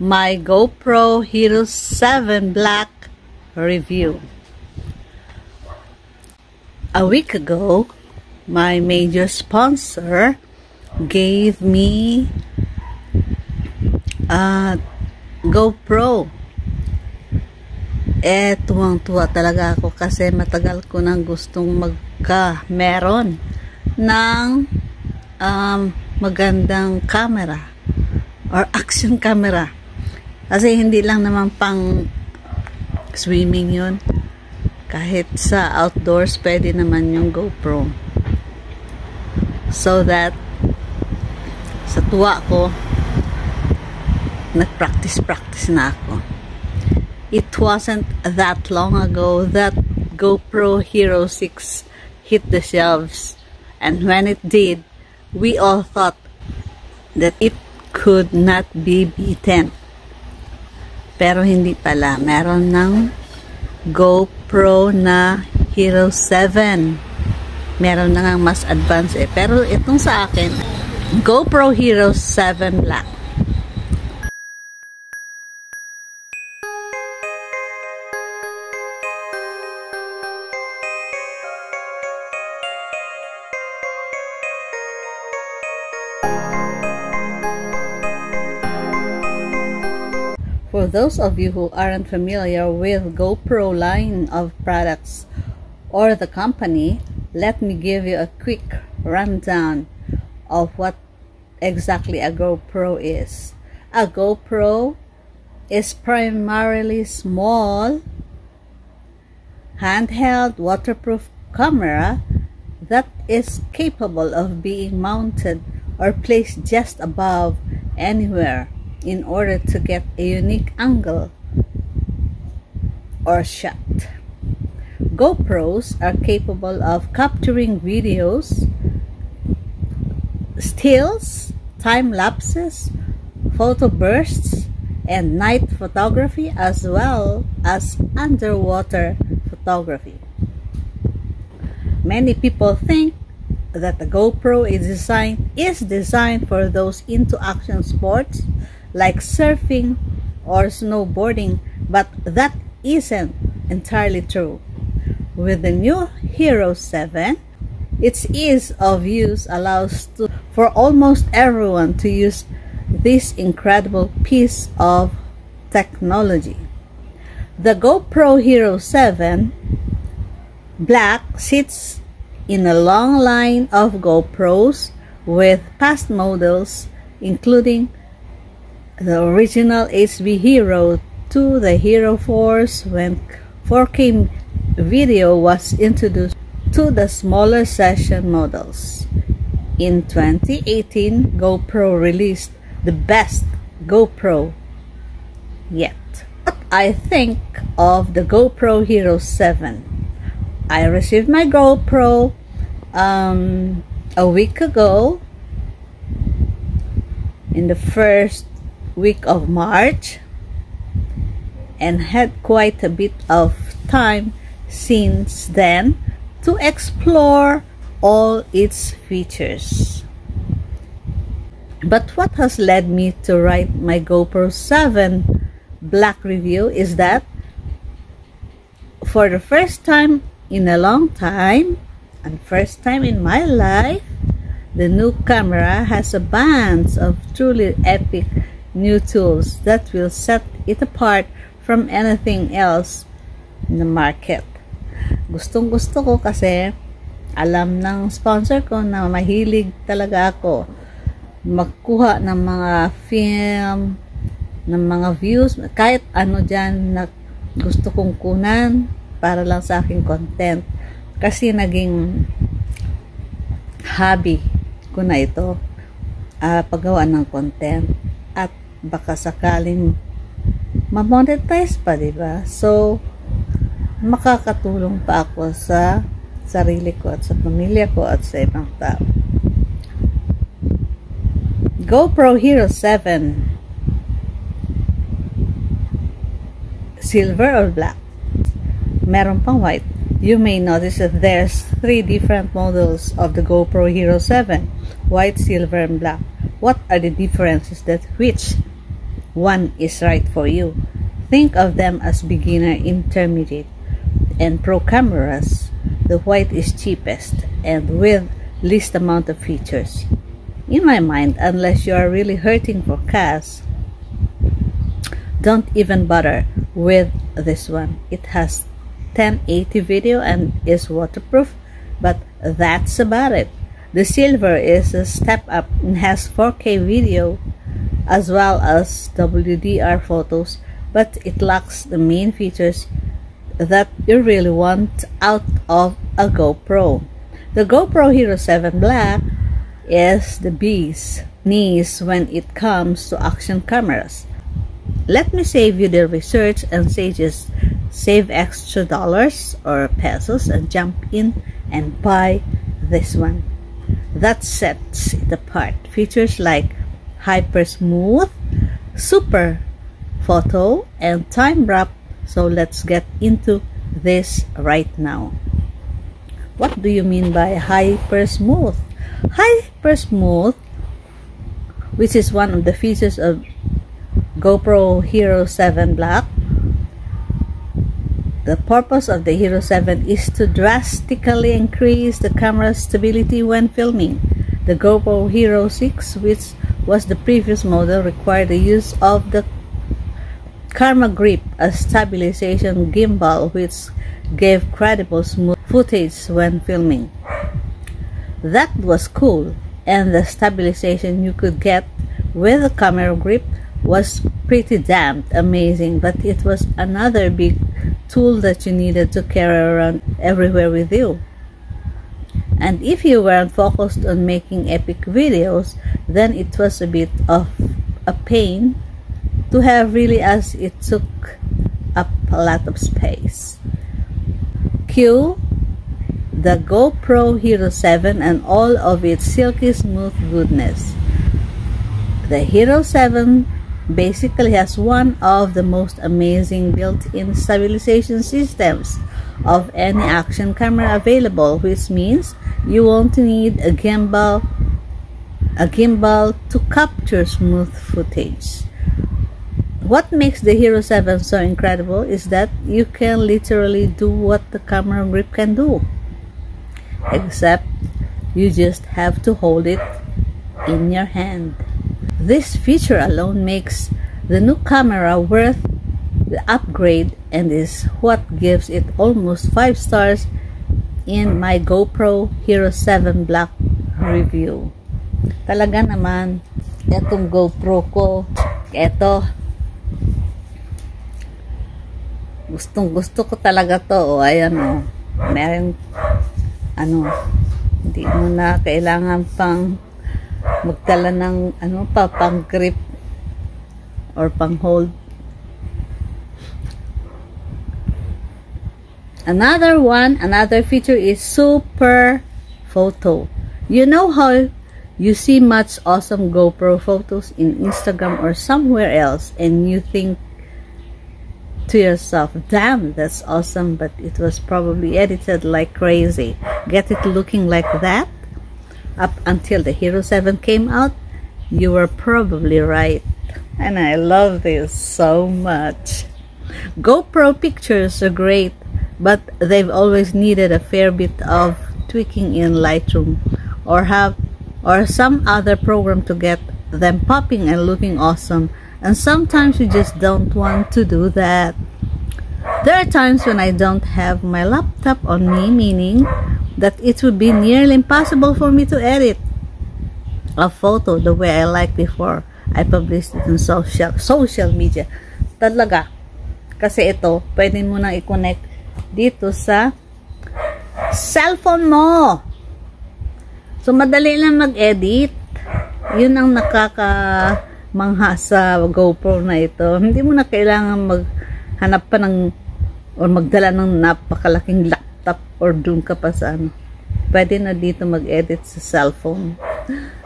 my GoPro Hero 7 Black review. A week ago, my major sponsor gave me a GoPro. Tuwang-tuwa talaga ako kasi matagal ko nang gustong meron ng magandang camera or action camera. Kasi hindi lang naman pang swimming yun. Kahit sa outdoors, pwede naman yung GoPro. So that, sa tuwa ko, nag-practice na ako. It wasn't that long ago that GoPro Hero 6 hit the shelves. And when it did, we all thought that it could not be beaten. Pero hindi pala. Meron ng GoPro na Hero 7. Meron na nga mas advanced eh. Pero itong sa akin, GoPro Hero 7 Black. For those of you who aren't familiar with GoPro line of products or the company, let me give you a quick rundown of what exactly a GoPro is. A GoPro is primarily small, handheld, waterproof camera that is capable of being mounted or placed just above anywhere in order to get a unique angle or shot. GoPros are capable of capturing videos, stills, time lapses, photo bursts, and night photography, as well as underwater photography. Many people think that the GoPro is designed for those into action sports like surfing or snowboarding, but that isn't entirely true. With the new Hero 7, its ease of use allows for almost everyone to use this incredible piece of technology. The GoPro Hero 7 Black sits in a long line of GoPros with past models including the original HB Hero to the Hero 4s when 4K video was introduced to the smaller session models. In 2018, GoPro released the best GoPro yet. What I think of the GoPro Hero 7. I received my GoPro a week ago in the first week of March and had quite a bit of time since then to explore all its features. But what has led me to write my GoPro 7 Black review is that for the first time in a long time and first time in my life, the new camera has a bunch of truly epic new tools that will set it apart from anything else in the market. Gustong-gusto ko kasi alam ng sponsor ko na mahilig talaga ako magkuha ng mga film, ng mga views, kahit ano dyan na gusto kong kunan para lang sa aking content. Kasi naging hobby ko na ito, paggawa ng content. At baka sakaling ma-monetize pa, diba? So, makakatulong pa ako sa sarili ko at sa pamilya ko at sa ibang tao. GoPro Hero 7 silver or black? Meron pang white. You may notice that there's 3 different models of the GoPro Hero 7, white, silver, and black. What are the differences that which one is right for you. Think of them as beginner, intermediate, and pro cameras. The white is cheapest and with least amount of features. In my mind, unless you are really hurting for cash, don't even bother with this one. It has 1080 video and is waterproof, but that's about it. The silver is a step up and has 4K video as well as WDR photos, but it lacks the main features that you really want out of a GoPro. The GoPro Hero 7 Black is the bee's knees when it comes to action cameras. Let me save you the research and say just save extra dollars or pesos and jump in and buy this one. That sets it apart. Features like hyper smooth, super photo, and time wrap. So let's get into this right now. What do you mean by hyper smooth? Hyper smooth, which is one of the features of GoPro Hero 7 Black. The purpose of the Hero 7 is to drastically increase the camera's stability when filming. The GoPro Hero 6, which was the previous model, required the use of the Karma Grip, a stabilization gimbal which gave credible smooth footage when filming. That was cool, and the stabilization you could get with the camera grip was pretty damn amazing, but it was another big tool that you needed to carry around everywhere with you. And if you weren't focused on making epic videos, then it was a bit of a pain to have, really, as it took up a lot of space. Cue the GoPro Hero 7 and all of its silky smooth goodness. The Hero 7 basically has one of the most amazing built-in stabilization systems of any action camera available, which means you won't need a gimbal to capture smooth footage. What makes the Hero 7 so incredible is that you can literally do what the camera grip can do, except you just have to hold it in your hand. This feature alone makes the new camera worth the upgrade and is what gives it almost 5 stars in my GoPro Hero 7 Black review. Talaga naman, etong GoPro ko, gustong-gusto ko talaga to. O, ayan o. Meron, hindi mo na kailangan pang magdala ng, pang grip or pang hold. Another feature is super photo. You know how you see much awesome GoPro photos in Instagram or somewhere else, and you think to yourself, damn, that's awesome, but it was probably edited like crazy. Get it looking like that? Up until the Hero 7 came out, you were probably right. And I love this so much. GoPro pictures are great, but they've always needed a fair bit of tweaking in Lightroom or some other program to get them popping and looking awesome. And sometimes you just don't want to do that. There are times when I don't have my laptop on me, meaning that it would be nearly impossible for me to edit a photo the way I liked before I published it on social media. Talaga. Kasi ito, pwede mo nang i-connect dito sa cellphone mo. So, madali lang mag-edit. Yun ang mangha sa GoPro na ito. Hindi mo na kailangan maghanap pa ng or magdala ng napakalaking laptop or doon ka pa sa pwede na dito mag-edit sa cellphone.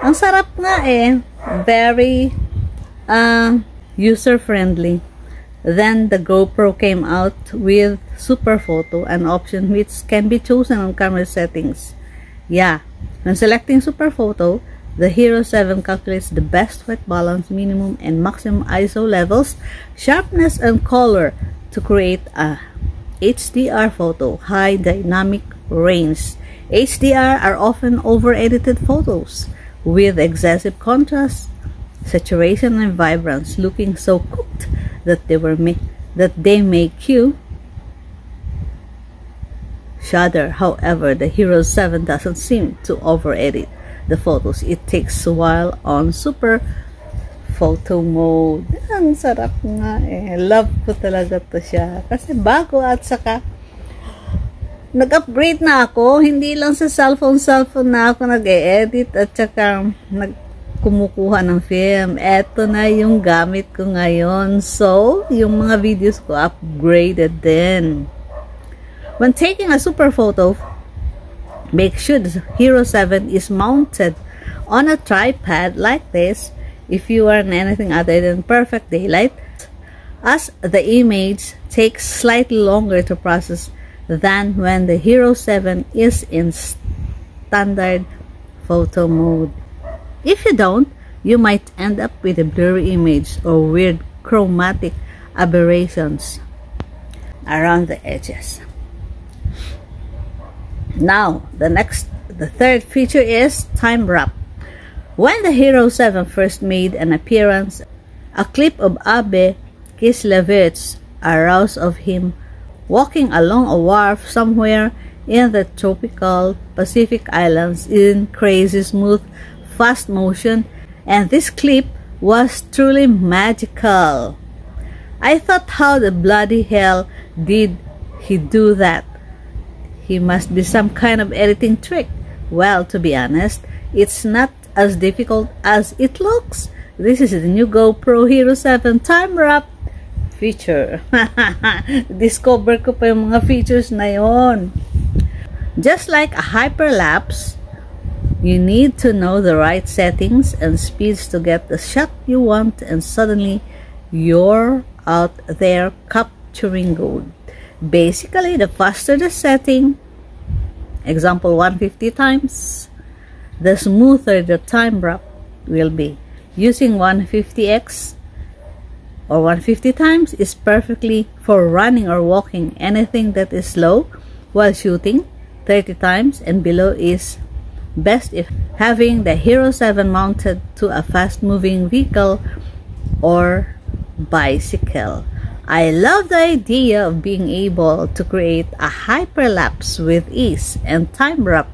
Ang sarap nga very user friendly. Then the GoPro came out with super photo, an option which can be chosen on camera settings. Yeah, when selecting super photo, The Hero 7 calculates the best white balance, minimum and maximum ISO levels, sharpness and color to create a HDR photo, high dynamic range. HDR are often over-edited photos with excessive contrast, saturation and vibrance, looking so cooked that they make you shudder. However, the Hero 7 doesn't seem to over-edit the photos. It takes a while on super photo mode. Ang sarap nga eh. Love ko talaga to siya. Kasi bago at saka nag-upgrade na ako. Hindi lang sa cellphone na ako nag-e-edit at saka kumukuha ng film. Eto na yung gamit ko ngayon. So, yung mga videos ko upgraded din. When taking a super photo, make sure the Hero 7 is mounted on a tripod like this if you are in anything other than perfect daylight, as the image takes slightly longer to process than when the Hero 7 is in standard photo mode. If you don't, you might end up with a blurry image or weird chromatic aberrations around the edges. Now, the third feature is time wrap. When the Hero 7 first made an appearance, a clip of Abe Kislevich aroused of him walking along a wharf somewhere in the tropical Pacific Islands in crazy smooth fast motion, and this clip was truly magical. I thought, how the bloody hell did he do that? He must be some kind of editing trick. Well, to be honest, it's not as difficult as it looks. This is the new GoPro Hero 7 time wrap feature. Discover ko pa yung mga features na yon. Just like a hyperlapse, you need to know the right settings and speeds to get the shot you want, and suddenly you're out there capturing gold. Basically, the faster the setting, example 150 times, the smoother the time wrap will be. Using 150x or 150 times is perfectly for running or walking. Anything that is slow while shooting, 30 times and below is best if having the Hero 7 mounted to a fast-moving vehicle or bicycle. I love the idea of being able to create a hyperlapse with ease, and time wrap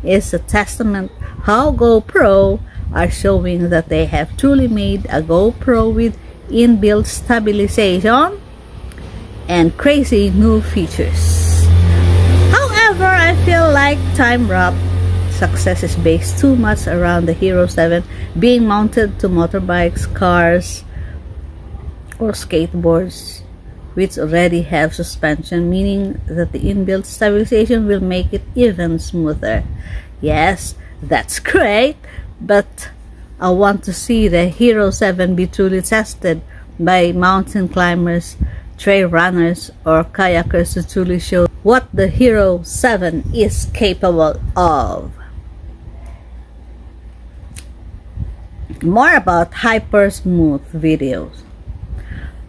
is a testament how GoPro are showing that they have truly made a GoPro with inbuilt stabilization and crazy new features. However, I feel like time wrap success is based too much around the Hero 7 being mounted to motorbikes, cars, or skateboards, which already have suspension, meaning that the inbuilt stabilization will make it even smoother. Yes, that's great, but I want to see the Hero 7 be truly tested by mountain climbers, trail runners, or kayakers to truly show what the Hero 7 is capable of. More about hyper smooth videos.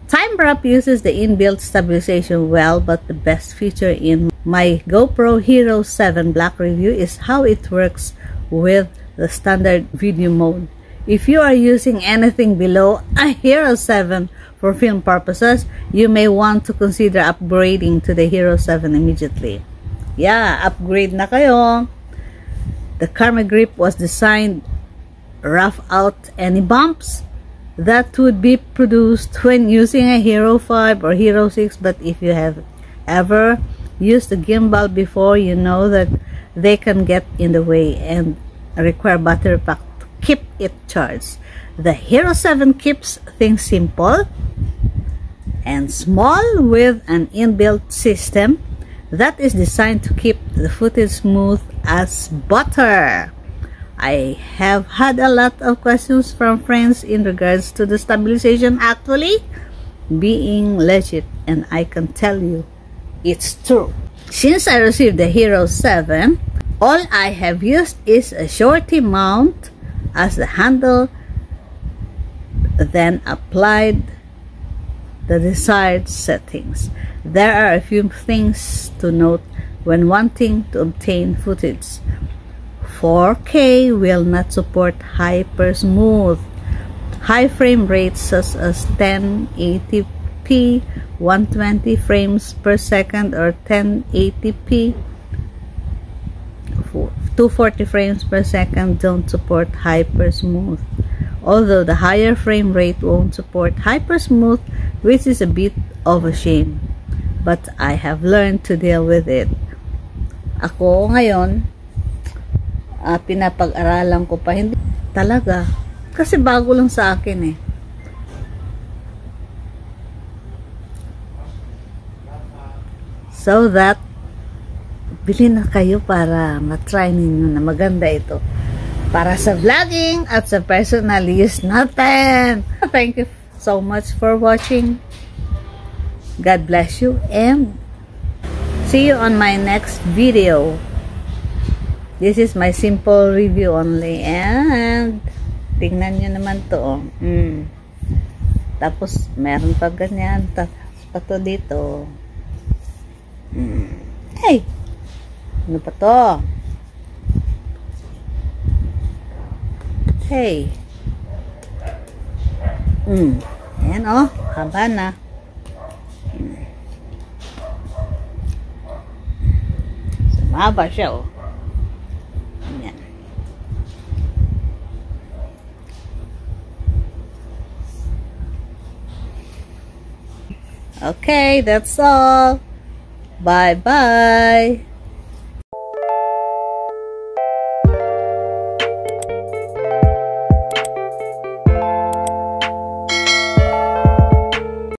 Time wrap uses the inbuilt stabilization well, but the best feature in my GoPro Hero 7 Black review is how it works with the standard video mode. If you are using anything below a Hero 7 for film purposes, you may want to consider upgrading to the Hero 7 immediately. Yeah, upgrade na kayo. The camera grip was designed rough out any bumps that would be produced when using a Hero 5 or Hero 6, but if you have ever used a gimbal before, you know that they can get in the way and require battery pack to keep it charged. The Hero 7 keeps things simple and small with an inbuilt system that is designed to keep the footage smooth as butter. I have had a lot of questions from friends in regards to the stabilization actually being legit, and I can tell you it's true. Since I received the Hero 7, all I have used is a shorty mount as the handle, then applied the desired settings. There are a few things to note when wanting to obtain footage. 4K will not support hyper smooth high frame rates such as 1080p 120 frames per second or 1080p 240 frames per second don't support hyper smooth. Although the higher frame rate won't support hyper smooth, which is a bit of a shame, but I have learned to deal with it. Ako ngayon, pinapag-aralan ko pa, hindi talaga, kasi bago lang sa akin eh. So that, bili na kayo para matry ninyo na maganda ito. Para sa vlogging at sa personal use natin. Thank you so much for watching. God bless you and see you on my next video. This is my simple review only. And tingnan nyo naman to. Tapos meron pa ganyan. Tapos pa to dito. Hey! Ano pa to? Hey! Ayan oh. Haba na. Sumaba siya oh. Ayan. Okay, that's all. Bye-bye.